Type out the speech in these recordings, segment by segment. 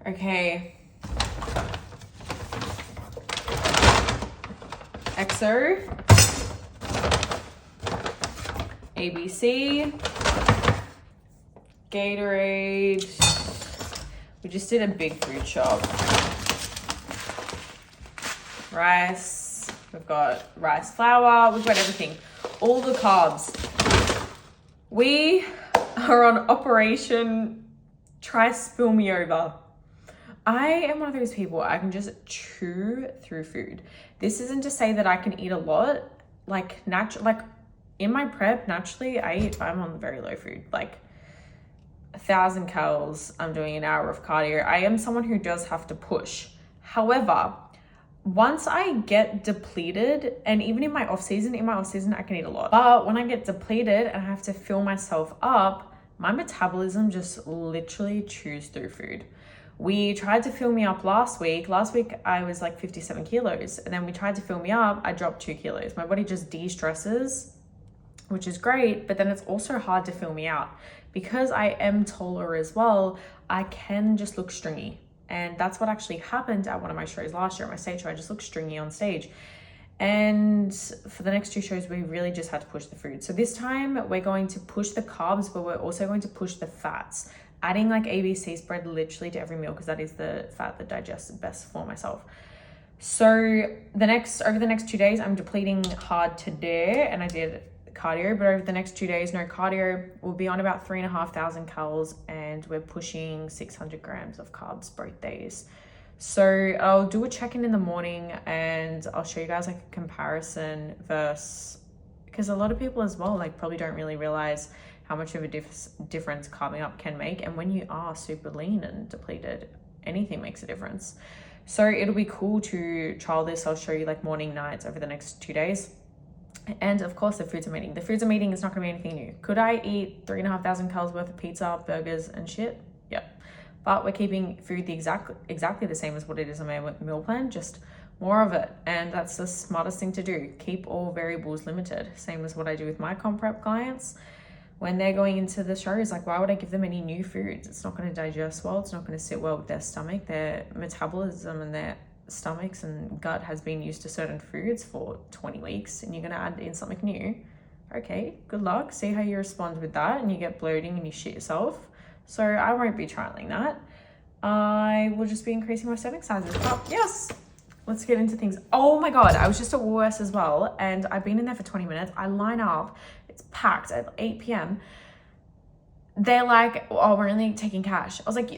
Okay. XO. ABC. Gatorade. We just did a big food shop. Rice. We've got rice flour. We've got everything. All the carbs. We are on Operation Try Spill Me Over. I am one of those people, I can just chew through food. This isn't to say that I can eat a lot. Like in my prep, naturally, I'm on very low food. Like 1,000 calories, I'm doing an hour of cardio. I am someone who does have to push. However, once I get depleted, and even in my off season, I can eat a lot. But when I get depleted and I have to fill myself up, my metabolism just literally chews through food. We tried to fill me up last week. Last week I was like 57 kilos, and then we tried to fill me up. I dropped 2 kilos. My body just de-stresses, which is great, but then it's also hard to fill me out. Because I am taller as well, I can just look stringy. And that's what actually happened at one of my shows last year, at my stage show. I just looked stringy on stage. And for the next 2 shows, we really just had to push the food. So this time we're going to push the carbs, but we're also going to push the fats. Adding like ABC spread literally to every meal, because that is the fat that digests best for myself. So over the next 2 days, I'm depleting hard today, and I did cardio, but over the next 2 days, no cardio. We'll be on about 3,500 calories, and we're pushing 600 grams of carbs both days. So I'll do a check-in in the morning, and I'll show you guys like a comparison versus, because a lot of people as well like probably don't really realize how much of a difference carving up can make. And when you are super lean and depleted, anything makes a difference. So it'll be cool to trial this. I'll show you like morning, nights over the next 2 days. And of course, the foods I'm eating. The foods I'm eating is not going to be anything new. Could I eat 3,500 calories worth of pizza, burgers, and shit? Yep. But we're keeping food exactly the same as what it is on my meal plan, just more of it. And that's the smartest thing to do. Keep all variables limited. Same as what I do with my comp prep clients. When they're going into the shows, like, why would I give them any new foods? It's not going to digest well. It's not going to sit well with their stomach. Their metabolism and their stomachs and gut has been used to certain foods for 20 weeks, and you're going to add in something new. Okay, good luck. See how you respond with that, and you get bloating and you shit yourself. So I won't be trialing that. I will just be increasing my serving sizes. But yes, let's get into things. Oh my God, I was just at Woolworths as well, and I've been in there for 20 minutes. I line up, it's packed at 8 p.m. They're like, oh, we're only taking cash. I was like,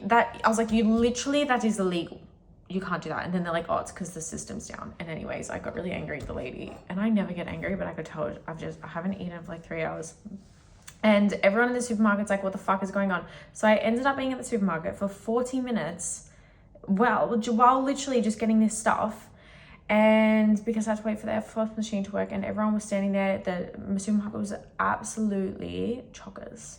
you literally, that is illegal. You can't do that. And then they're like, oh, it's because the system's down. And anyways, I got really angry at the lady, and I never get angry, but I could tell I haven't eaten for like 3 hours. And everyone in the supermarket's like, what the fuck is going on? So I ended up being at the supermarket for 40 minutes, while literally just getting this stuff. And because I had to wait for the F4 machine to work, and everyone was standing there, the supermarket was absolutely chockers.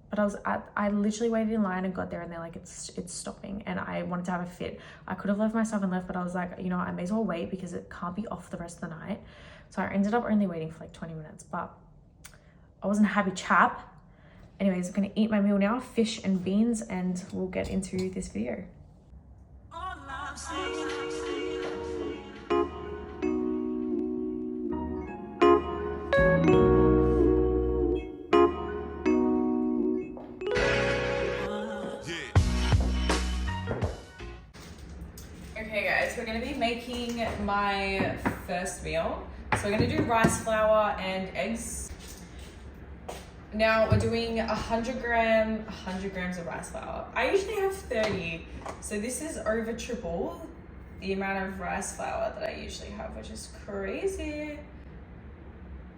But I literally waited in line and got there, and they're like, it's stopping. And I wanted to have a fit. I could have left my stuff and left, but I was like, you know, I may as well wait because it can't be off the rest of the night. So I ended up only waiting for like 20 minutes, but I wasn't a happy chap. Anyways, I'm gonna eat my meal now, fish and beans, and we'll get into this video. Okay guys, we're gonna be making my first meal. So we're gonna do rice flour and eggs. Now we're doing 100 grams of rice flour. I usually have 30, so this is over triple the amount of rice flour that I usually have, which is crazy.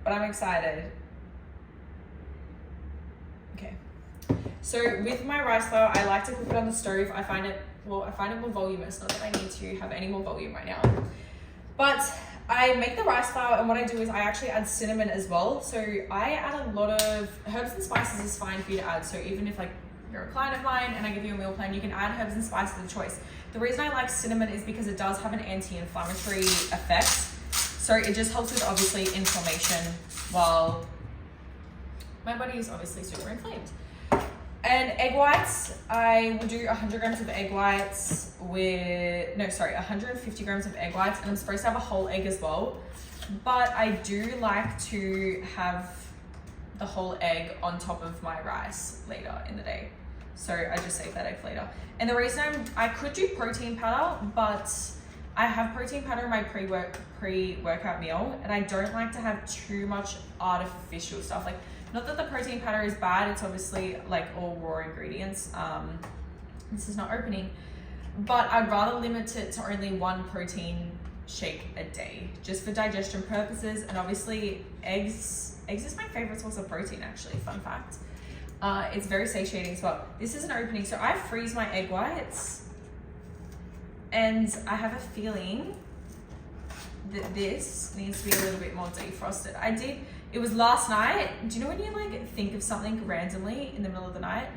But I'm excited. Okay. So with my rice flour, I like to cook it on the stove. I find it more voluminous. Not that I need to have any more volume right now. But I make the rice flour, and what I do is I actually add cinnamon as well. So I add a lot of herbs and spices is fine for you to add. So even if like you're a client of mine and I give you a meal plan, you can add herbs and spices of choice. The reason I like cinnamon is because it does have an anti-inflammatory effect. So it just helps with obviously inflammation while my body is obviously super inflamed. And egg whites, I will do 100 grams of egg whites with, 150 grams of egg whites, and I'm supposed to have a whole egg as well. But I do like to have the whole egg on top of my rice later in the day. So I just save that egg for later. And the reason I could do protein powder, but I have protein powder in my pre-workout meal, and I don't like to have too much artificial stuff. Like, not that the protein powder is bad, it's obviously like all raw ingredients. This is not opening, but I'd rather limit it to only one protein shake a day, just for digestion purposes. And obviously eggs is my favorite source of protein, actually, fun fact. It's very satiating as well. This is an opening, so I freeze my egg whites, and I have a feeling that this needs to be a little bit more defrosted. It was last night. Do you know when you like think of something randomly in the middle of the night?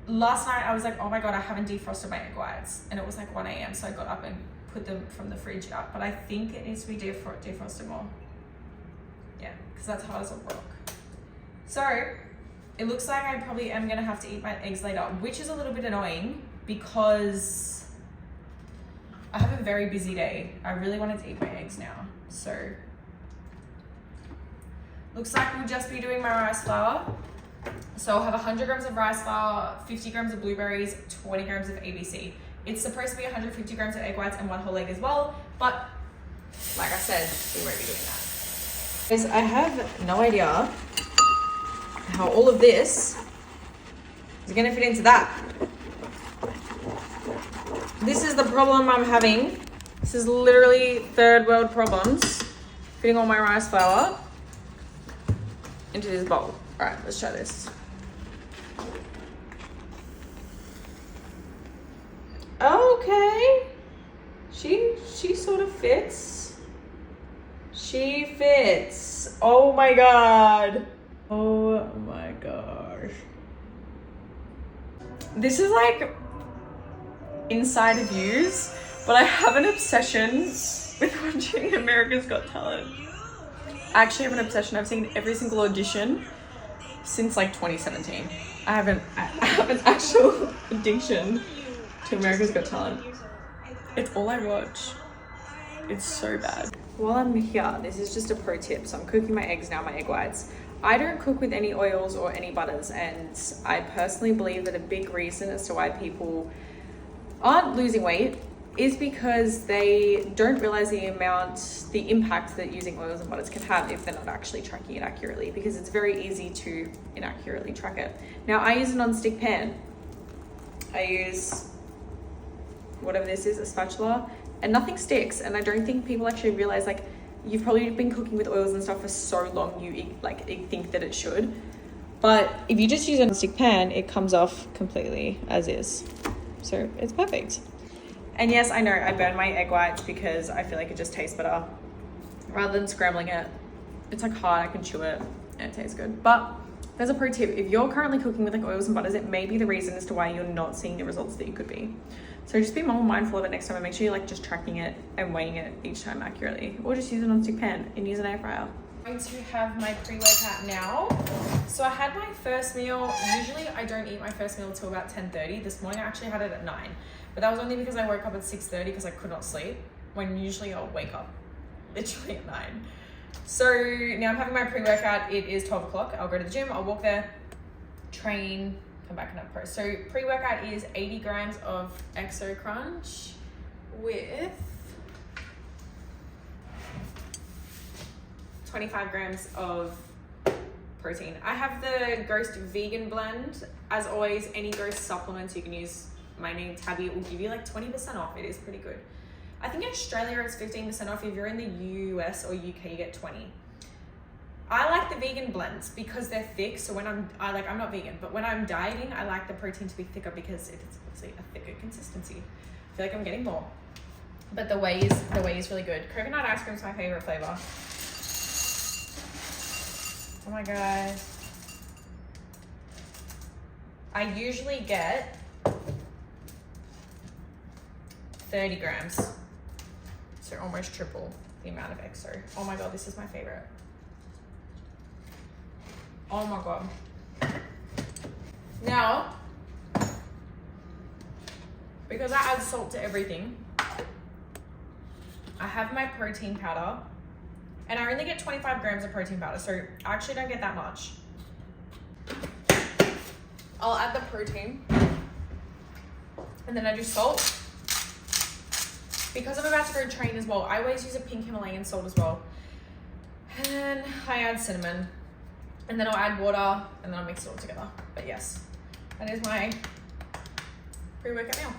Last night I was like, oh my God, I haven't defrosted my egg whites. And it was like 1 a.m. So I got up and put them from the fridge out. But I think it needs to be defrosted more. Yeah, because that's hard as a rock. So it looks like I probably am gonna have to eat my eggs later, which is a little bit annoying because I have a very busy day. I really wanted to eat my eggs now. So looks like we'll just be doing my rice flour. So I'll have 100 grams of rice flour, 50 grams of blueberries, 20 grams of ABC. It's supposed to be 150 grams of egg whites and 1 whole egg as well, but like I said, we won't be doing that. Guys, I have no idea how all of this is gonna fit into that. This is the problem I'm having. This is literally third world problems, fitting all my rice flour into this bowl. All right, let's try this. Okay, she sort of fits. She fits. Oh my God. Oh my gosh. This is like insider views, but I have an obsession with watching America's Got Talent. I actually have an obsession. I've seen every single audition since like 2017. I have an actual addiction to America's Got Talent. It's all I watch. It's so bad. While I'm here, this is just a pro tip. So I'm cooking my eggs now, my egg whites. I don't cook with any oils or any butters, and I personally believe that a big reason as to why people aren't losing weight is because they don't realize the impact that using oils and butters can have if they're not actually tracking it accurately, because it's very easy to inaccurately track it. Now, I use a non-stick pan. I use whatever this is, a spatula, and nothing sticks. And I don't think people actually realize, like, you've probably been cooking with oils and stuff for so long, you think that it should. But if you just use a non-stick pan, it comes off completely as is. So it's perfect. And yes, I know I burn my egg whites because I feel like it just tastes better rather than scrambling it. It's like hard, I can chew it and it tastes good. But there's a pro tip. If you're currently cooking with like oils and butters, it may be the reason as to why you're not seeing the results that you could be. So just be more mindful of it next time and make sure you're like just tracking it and weighing it each time accurately, or just use a non-stick pan and use an air fryer. I'm going to have my pre-workout now. So I had my first meal. Usually I don't eat my first meal until about 10:30. This morning I actually had it at 9. But that was only because I woke up at 6:30 because I could not sleep, when usually I'll wake up literally at 9. So now I'm having my pre-workout. It is 12 o'clock. I'll go to the gym, I'll walk there, train, come back and have pro. So pre-workout is 80 grams of Exo Crunch with 25 grams of protein. I have the Ghost Vegan Blend. As always, any Ghost supplements, you can use my name, Tabby. It will give you like 20% off. It is pretty good. I think in Australia it's 15% off. If you're in the US or UK, you get 20. I like the vegan blends because they're thick. So when I'm not vegan, but when I'm dieting, I like the protein to be thicker because it's obviously a thicker consistency. I feel like I'm getting more. But the whey is really good. Coconut ice cream is my favorite flavor. Oh my God. I usually get 30 grams. So almost triple the amount of Exo. Oh my God, this is my favorite. Oh my God. Now, because I add salt to everything, I have my protein powder, and I only get 25 grams of protein powder, so I actually don't get that much. I'll add the protein, and then I do salt. Because I'm about to go train as well, I always use a pink Himalayan salt as well. And then I add cinnamon, and then I'll add water, and then I'll mix it all together. But yes, that is my pre-workout meal.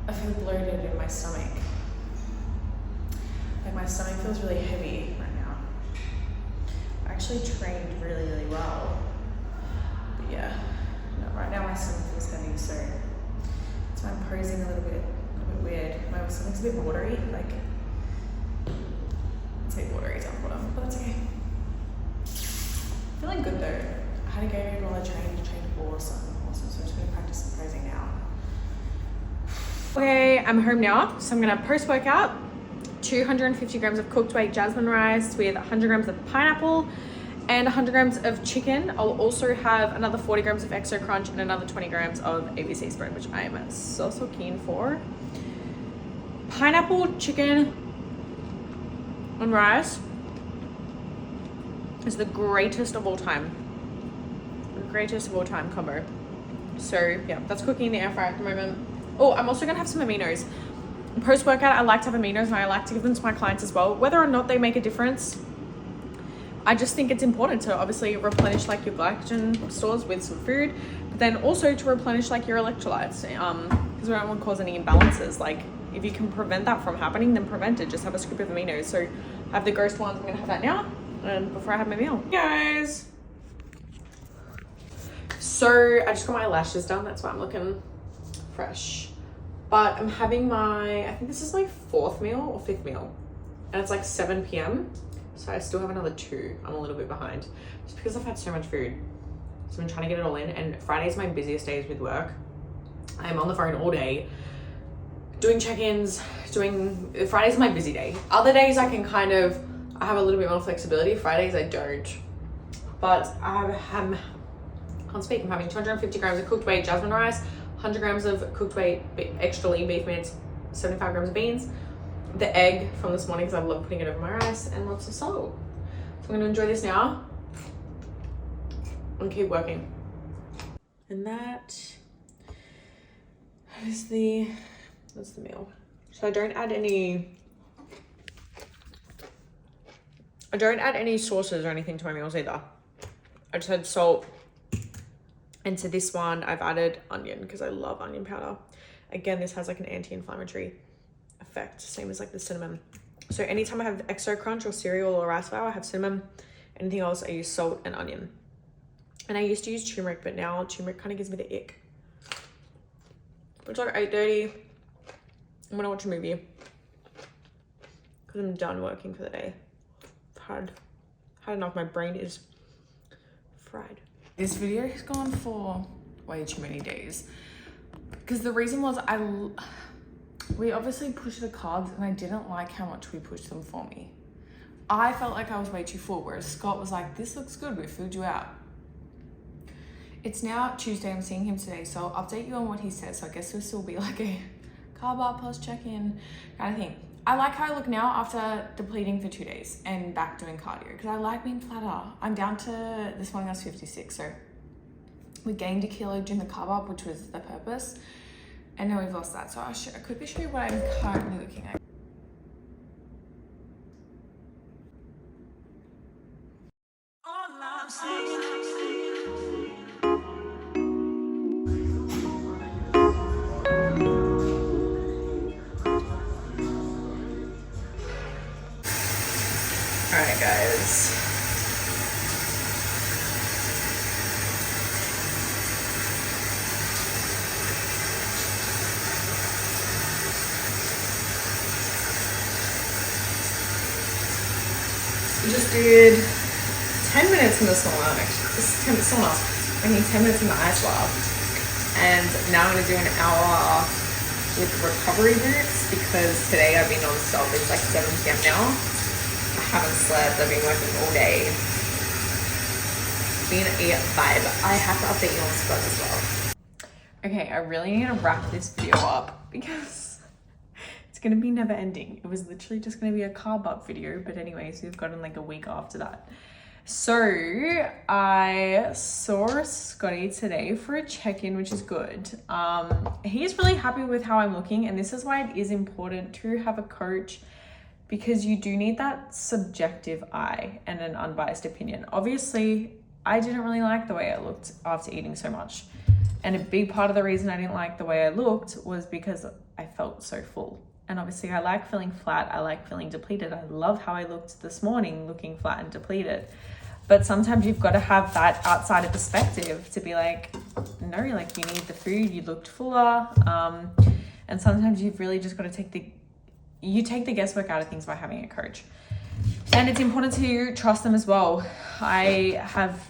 I feel bloated in my stomach. Like my stomach feels really heavy right now. I actually trained really, really well. But yeah, no, right now my stomach feels heavy, so that's why I'm posing a little bit weird. My stomach's a bit watery, like, it's a bit watery down the bottom, but that's okay. Feeling good though. I had a Gatorade while I trained awesome, so I'm just gonna practice some posing now. Okay, I'm home now, so I'm gonna post-workout 250 grams of cooked weight jasmine rice with 100 grams of pineapple and 100 grams of chicken. I'll also have another 40 grams of Exo Crunch and another 20 grams of ABC spread, which I am so keen for. Pineapple, chicken, and rice is the greatest of all time. The greatest of all time combo. So yeah, that's cooking in the air fryer at the moment. Oh, I'm also gonna have some aminos. Post-workout, I like to have aminos and I like to give them to my clients as well. Whether or not they make a difference, I just think it's important to obviously replenish like your glycogen stores with some food, but then also to replenish like your electrolytes, because we don't want to cause any imbalances. Like if you can prevent that from happening, then prevent it. Just have a scoop of aminos. So I have the ghost ones, I'm gonna have that now, and before I have my meal. Hey guys. So I just got my lashes done, that's why I'm looking fresh. But I'm having my, I think this is my 4th meal or 5th meal, and it's like 7 p.m. So I still have another 2. I'm a little bit behind just because I've had so much food. So I'm trying to get it all in, and Friday's my busiest days with work. I'm on the phone all day doing check-ins, Friday's my busy day. Other days I can I have a little bit more flexibility. Fridays I don't. But I'm having 250 grams of cooked weight jasmine rice, 100 grams of cooked weight extra lean beef mince, 75 grams of beans, the egg from this morning because I love putting it over my rice, and lots of salt. So I'm going to enjoy this now and keep working. And that's the meal. So I don't add any sauces or anything to my meals either. I just had salt. And to this one, I've added onion because I love onion powder. Again, this has like an anti-inflammatory effect, same as like the cinnamon. So anytime I have Exo Crunch or cereal or rice flour, I have cinnamon. Anything else, I use salt and onion. And I used to use turmeric, but now turmeric kind of gives me the ick. It's like 8:30. I'm gonna watch a movie because I'm done working for the day. I've had enough. My brain is fried. This video has gone for way too many days because the reason was we obviously pushed the carbs and I didn't like how much we pushed them for me. I felt like I was way too full, whereas Scott was like, this looks good, we filled you out. It's now Tuesday, I'm seeing him today, so I'll update you on what he says. So I guess this will be like a carb up plus check-in kind of thing. I like how I look now after depleting for 2 days and back doing cardio because I like being flatter. I'm down to, this morning I was 56, so we gained a kilo during the carb up, which was the purpose, and now we've lost that. So I'll quickly show you what I'm currently looking at. Alright guys. We just did 10 minutes in the sauna, actually. This is 10 minutes sauna. I mean 10 minutes in the ice lab. And now I'm gonna do an hour with recovery boots because today I've been non-stop. It's like 7 p.m. now. I haven't slept. I've been working all day. It's been a vibe. I have to update you on Scott as well. Okay, I really need to wrap this video up because it's gonna be never ending. It was literally just gonna be a carb up video, but anyways, we've gotten like a week after that. So I saw Scotty today for a check-in, which is good. He's really happy with how I'm looking, and this is why it is important to have a coach, because you do need that subjective eye and an unbiased opinion. Obviously, I didn't really like the way I looked after eating so much. And a big part of the reason I didn't like the way I looked was because I felt so full. And obviously I like feeling flat. I like feeling depleted. I love how I looked this morning, looking flat and depleted. But sometimes you've got to have that outsider perspective to be like, no, like you need the food, you looked fuller. And sometimes you've really just got to take the guesswork out of things by having a coach. And it's important to trust them as well. I have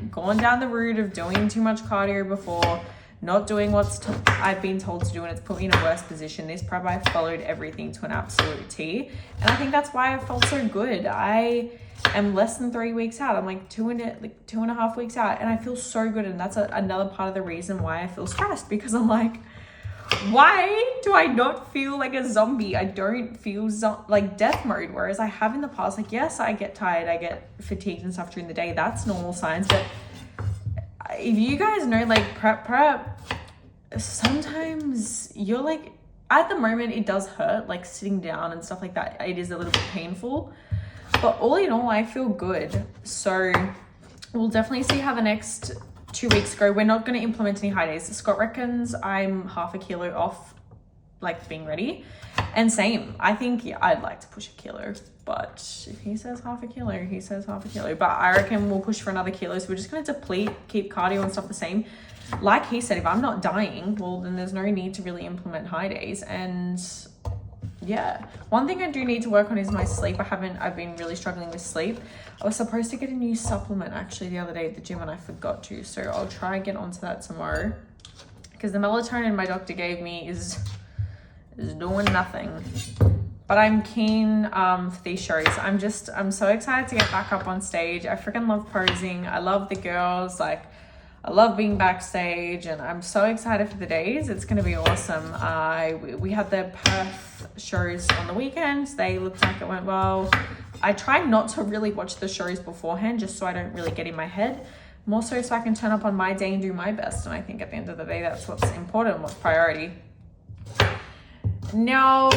gone down the route of doing too much cardio before, not doing I've been told to do, and it's put me in a worse position. This prep, I followed everything to an absolute T. And I think that's why I felt so good. I am less than 3 weeks out. I'm like two and a half weeks out, and I feel so good. And that's another part of the reason why I feel stressed, because I'm like, why do I not feel like a zombie? I don't feel like death mode, whereas I have in the past. Like, yes, I get tired, I get fatigued and stuff during the day. That's normal signs. But if you guys know, like prep, sometimes you're like, at the moment it does hurt, like sitting down and stuff like that. It is a little bit painful, but all in all, I feel good. So we'll definitely see how the next 2 weeks go. We're not going to implement any high days. Scott reckons I'm half a kilo off, like being ready. And same, I think I'd like to push a kilo, but if he says half a kilo, he says half a kilo. But I reckon we'll push for another kilo. So we're just going to deplete, keep cardio and stuff the same. Like he said, if I'm not dying, well, then there's no need to really implement high days. And yeah, one thing I do need to work on is my sleep. I've been really struggling with sleep. I was supposed to get a new supplement actually the other day at the gym and I forgot to. So I'll try and get onto that tomorrow, because the melatonin my doctor gave me is doing nothing. But I'm keen for these shows. I'm so excited to get back up on stage. I freaking love posing. I love the girls. Like, I love being backstage, and I'm so excited for the days. It's going to be awesome. We had the Perth shows on the weekend. They looked like it went well. I try not to really watch the shows beforehand, just so I don't really get in my head. More so I can turn up on my day and do my best. And I think at the end of the day, that's what's important, what's priority. Now,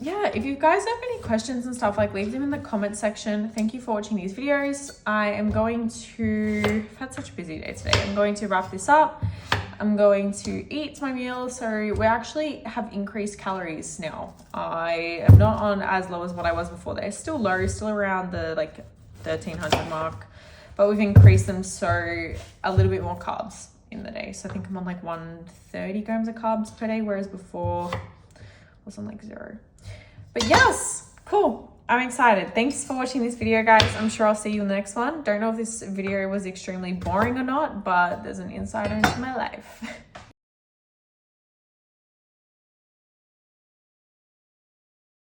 yeah, if you guys have any questions and stuff, like leave them in the comment section. Thank you for watching these videos. I've had such a busy day today. I'm going to wrap this up. I'm going to eat my meal. So we actually have increased calories now. I am not on as low as what I was before. They're still low, still around the like 1300 mark, but we've increased them. So a little bit more carbs in the day. So I think I'm on like 130 grams of carbs per day, whereas before I was on like 0. But yes, cool. I'm excited. Thanks for watching this video, guys. I'm sure I'll see you in the next one. Don't know if this video was extremely boring or not, but there's an insider into my life.